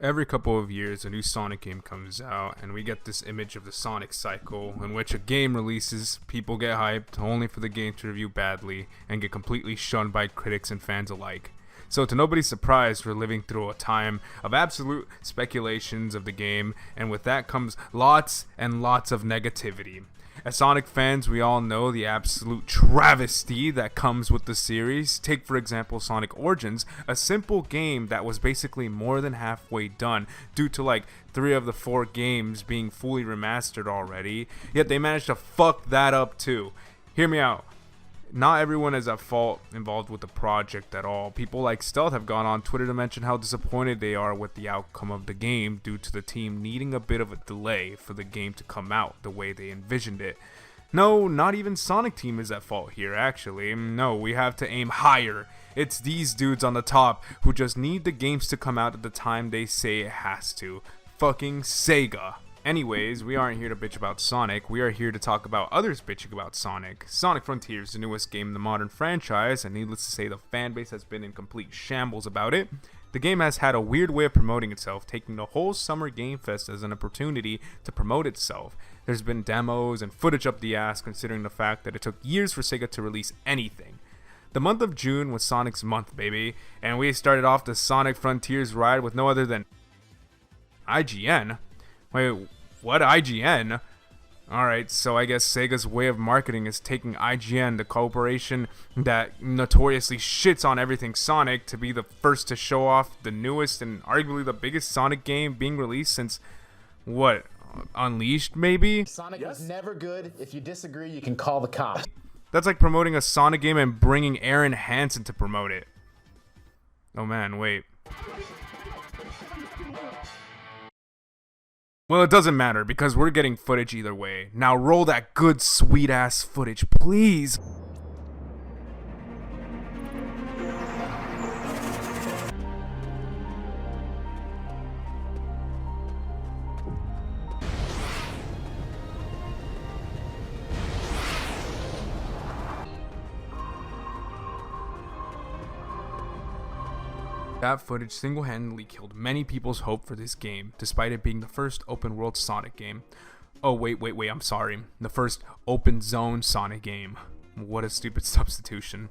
Every couple of years, a new Sonic game comes out, and we get this image of the Sonic cycle, in which a game releases, people get hyped, only for the game to review badly, and get completely shunned by critics and fans alike. So to nobody's surprise, we're living through a time of absolute speculations of the game, and with that comes lots and lots of negativity. As Sonic fans, we all know the absolute travesty that comes with the series. Take, for example, Sonic Origins, a simple game that was basically more than halfway done due to like 3 of the 4 games being fully remastered already, yet they managed to fuck that up too. Hear me out. Not everyone is at fault involved with the project at all. People like Stealth have gone on Twitter to mention how disappointed they are with the outcome of the game due to the team needing a bit of a delay for the game to come out the way they envisioned it. No, not even Sonic Team is at fault here actually. No, we have to aim higher. It's these dudes on the top who just need the games to come out at the time they say it has to. Fucking Sega. Anyways, we aren't here to bitch about Sonic, we are here to talk about others bitching about Sonic. Sonic Frontiers, the newest game in the modern franchise, and needless to say the fanbase has been in complete shambles about it. The game has had a weird way of promoting itself, taking the whole Summer Game Fest as an opportunity to promote itself. There's been demos and footage up the ass considering the fact that it took years for Sega to release anything. The month of June was Sonic's month, baby, and we started off the Sonic Frontiers ride with no other than IGN. Wait, what? IGN? Alright, so I guess Sega's way of marketing is taking IGN, the corporation that notoriously shits on everything Sonic, to be the first to show off the newest and arguably the biggest Sonic game being released since, what, Unleashed maybe? Sonic was never good. If you disagree, you can call the cops. That's like promoting a Sonic game and bringing Aaron Hansen to promote it. Oh man, wait. Well, it doesn't matter because we're getting footage either way. Now roll that good sweet ass footage, please. That footage single-handedly killed many people's hope for this game, despite it being the first open-world Sonic game. Oh, wait, I'm sorry. The first open-zone Sonic game. What a stupid substitution.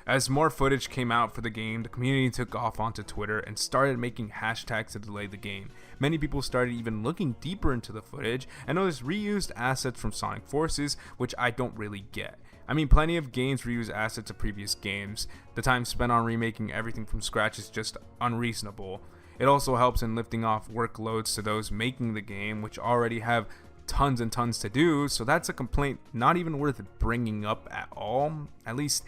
As more footage came out for the game, the community took off onto Twitter and started making hashtags to delay the game. Many people started even looking deeper into the footage and noticed reused assets from Sonic Forces, which I don't really get. I mean, plenty of games reuse assets of previous games. The time spent on remaking everything from scratch is just unreasonable. It also helps in lifting off workloads to those making the game, which already have tons and tons to do, so that's a complaint not even worth bringing up at all, at least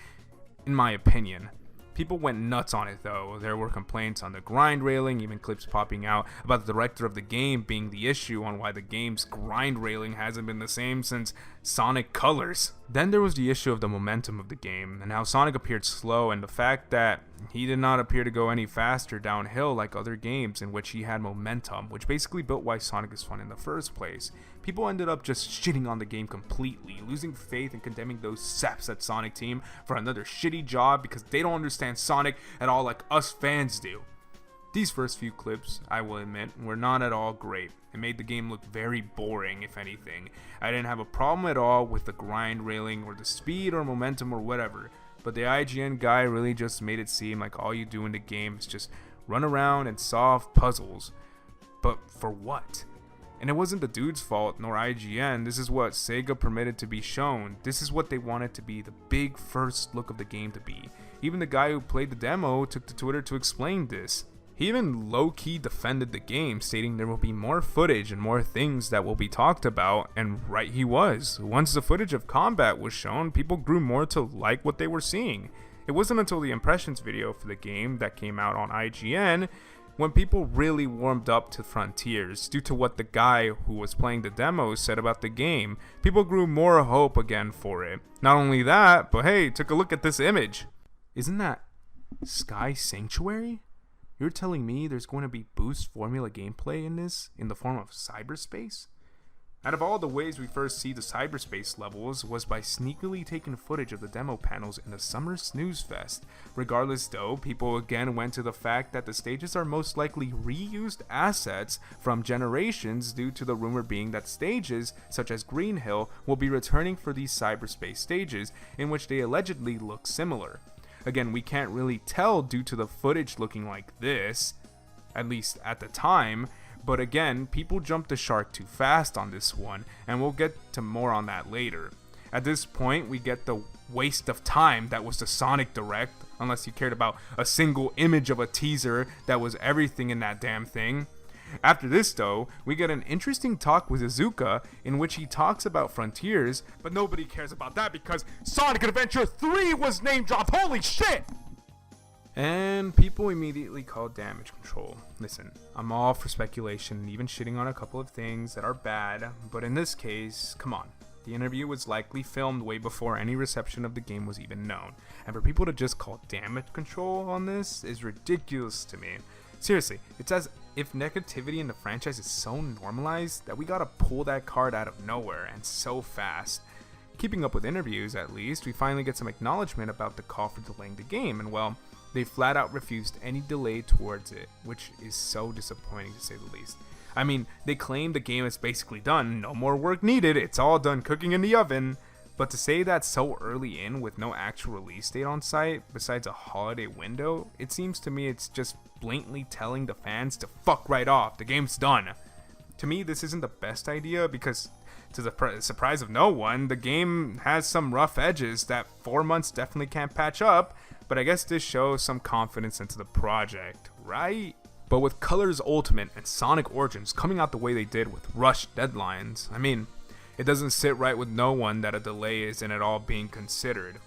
in my opinion. People went nuts on it though. There were complaints on the grind railing, even clips popping out about the director of the game being the issue on why the game's grind railing hasn't been the same since Sonic Colors. Then there was the issue of the momentum of the game and how Sonic appeared slow, and the fact that he did not appear to go any faster downhill like other games in which he had momentum, which basically built why Sonic is fun in the first place. People ended up just shitting on the game completely, losing faith and condemning those saps at Sonic Team for another shitty job because they don't understand Sonic at all like us fans do. These first few clips, I will admit, were not at all great. It made the game look very boring, if anything. I didn't have a problem at all with the grind railing or the speed or momentum or whatever, but the IGN guy really just made it seem like all you do in the game is just run around and solve puzzles. But for what? And it wasn't the dude's fault, nor IGN. This is what Sega permitted to be shown. This is what they wanted to be the big first look of the game to be. Even the guy who played the demo took to Twitter to explain this. He even low-key defended the game, stating there will be more footage and more things that will be talked about, and right he was. Once the footage of combat was shown, people grew more to like what they were seeing. It wasn't until the impressions video for the game that came out on IGN when people really warmed up to Frontiers due to what the guy who was playing the demo said about the game. People grew more hope again for it. Not only that, but hey, took a look at this image. Isn't that Sky Sanctuary? You're telling me there's going to be boost formula gameplay in this in the form of cyberspace? Out of all the ways we first see the cyberspace levels was by sneakily taking footage of the demo panels in the Summer Snooze Fest. Regardless though, people again went to the fact that the stages are most likely reused assets from generations due to the rumor being that stages, such as Green Hill, will be returning for these cyberspace stages, in which they allegedly look similar. Again, we can't really tell due to the footage looking like this, at least at the time. But again, people jumped the shark too fast on this one, and we'll get to more on that later. At this point, we get the waste of time that was the Sonic Direct, unless you cared about a single image of a teaser that was everything in that damn thing. After this though, we get an interesting talk with Iizuka in which he talks about Frontiers, but nobody cares about that because Sonic Adventure 3 was name dropped, holy shit! And people immediately call damage control. Listen, I'm all for speculation and even shitting on a couple of things that are bad, but in this case, come on. The interview was likely filmed way before any reception of the game was even known, and for people to just call damage control on this is ridiculous to me. Seriously, it's as if negativity in the franchise is so normalized that we gotta pull that card out of nowhere and so fast. Keeping up with interviews at least, we finally get some acknowledgement about the call for delaying the game, and well, they flat out refused any delay towards it, which is so disappointing to say the least. I mean, they claim the game is basically done, no more work needed, it's all done cooking in the oven. But to say that so early in with no actual release date on site, besides a holiday window, it seems to me it's just blatantly telling the fans to fuck right off, the game's done. To me, this isn't the best idea because, to the surprise of no one, the game has some rough edges that 4 months definitely can't patch up, but I guess this shows some confidence into the project, right? But with Colors Ultimate and Sonic Origins coming out the way they did with rushed deadlines, I mean, it doesn't sit right with no one that a delay isn't at all being considered.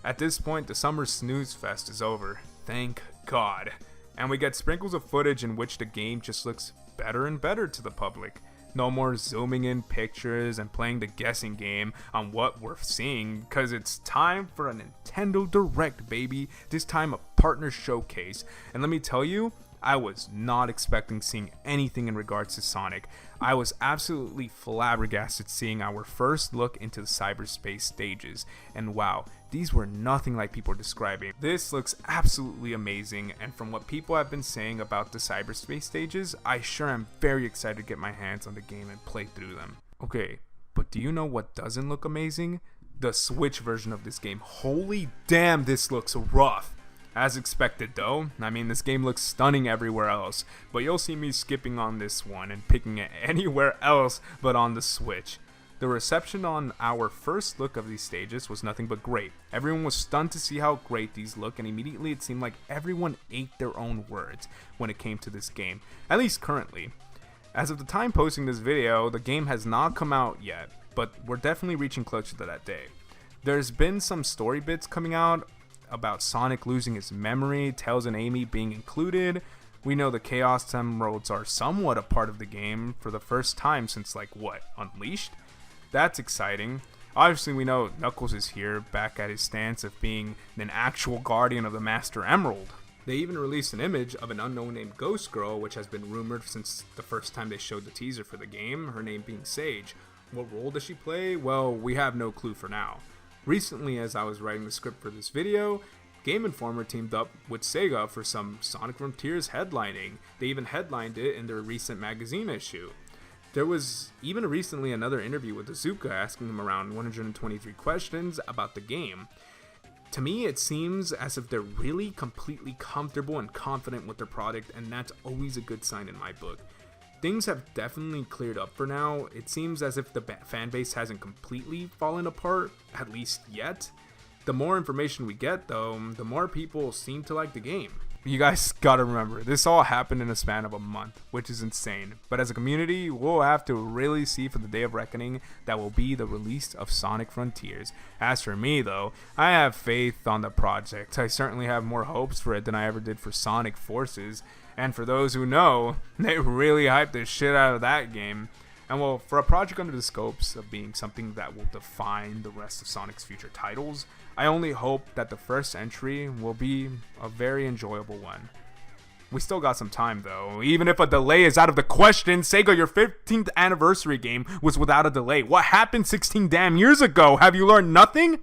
At this point, the Summer Snooze Fest is over, thank God, and we get sprinkles of footage in which the game just looks better and better to the public. No more zooming in pictures and playing the guessing game on what we're seeing, because it's time for a Nintendo Direct, baby. This time a partner showcase. And let me tell you, I was not expecting seeing anything in regards to Sonic. I was absolutely flabbergasted seeing our first look into the cyberspace stages. And wow, these were nothing like people are describing. This looks absolutely amazing, and from what people have been saying about the cyberspace stages, I sure am very excited to get my hands on the game and play through them. Okay, but do you know what doesn't look amazing? The Switch version of this game. Holy damn, this looks rough. As expected though, I mean this game looks stunning everywhere else, but you'll see me skipping on this one and picking it anywhere else but on the Switch. The reception on our first look of these stages was nothing but great. Everyone was stunned to see how great these look, and immediately it seemed like everyone ate their own words when it came to this game, at least currently. As of the time posting this video, the game has not come out yet, but we're definitely reaching closer to that day. There's been some story bits coming out about Sonic losing his memory, Tails and Amy being included. We know the Chaos Emeralds are somewhat a part of the game for the first time since Unleashed? That's exciting. Obviously we know Knuckles is here, back at his stance of being an actual guardian of the Master Emerald. They even released an image of an unknown named Ghost Girl, which has been rumored since the first time they showed the teaser for the game, her name being Sage. What role does she play? Well, we have no clue for now. Recently, as I was writing the script for this video, Game Informer teamed up with Sega for some Sonic Frontiers headlining. They even headlined it in their recent magazine issue. There was even recently another interview with Iizuka asking him around 123 questions about the game. To me, it seems as if they're really completely comfortable and confident with their product, and that's always a good sign in my book. Things have definitely cleared up for now. It seems as if the fan base hasn't completely fallen apart, at least yet. The more information we get though, the more people seem to like the game. You guys gotta remember, this all happened in a span of a month, which is insane. But as a community, we'll have to really see for the day of reckoning that will be the release of Sonic Frontiers. As for me though, I have faith on the project. I certainly have more hopes for it than I ever did for Sonic Forces. And for those who know, they really hyped the shit out of that game. And well, for a project under the scopes of being something that will define the rest of Sonic's future titles, I only hope that the first entry will be a very enjoyable one. We still got some time, though. Even if a delay is out of the question, Sega, your 15th anniversary game was without a delay. What happened 16 damn years ago? Have you learned nothing?